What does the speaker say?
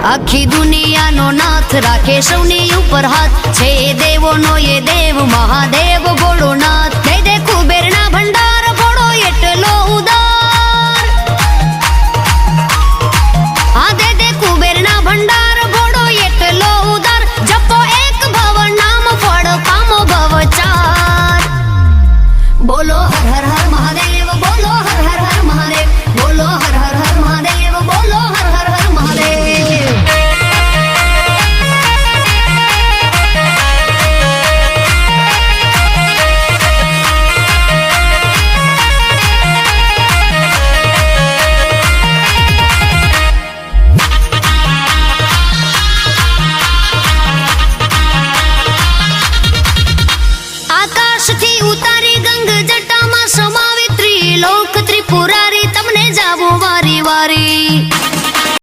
આખી દુનિયાનો નાથ રાખે સૌની ઉપર હાથ છે દેવોનો એ દેવ મહાદેવ ભોળોનાથ દે દે કુબેરના ભંડાર ભોળો એટલો ઉદાર હા દે દે કુબેરના ભંડાર ભોળો એટલો ઉદાર જપો એક ભવ નામ ફળ પામો ભવ ચાર બોલો હર હર હર મહાદેવ બોલો હર હર હર મહાદેવ બોલો હર હર હર મહાદેવ બોલો હર હર હર મહાદેવ આકાશથી ઉતારી ગંગ જટામાં સમાવી ત્રિલોક ત્રિપુરારી તમને જાવું વારી વારી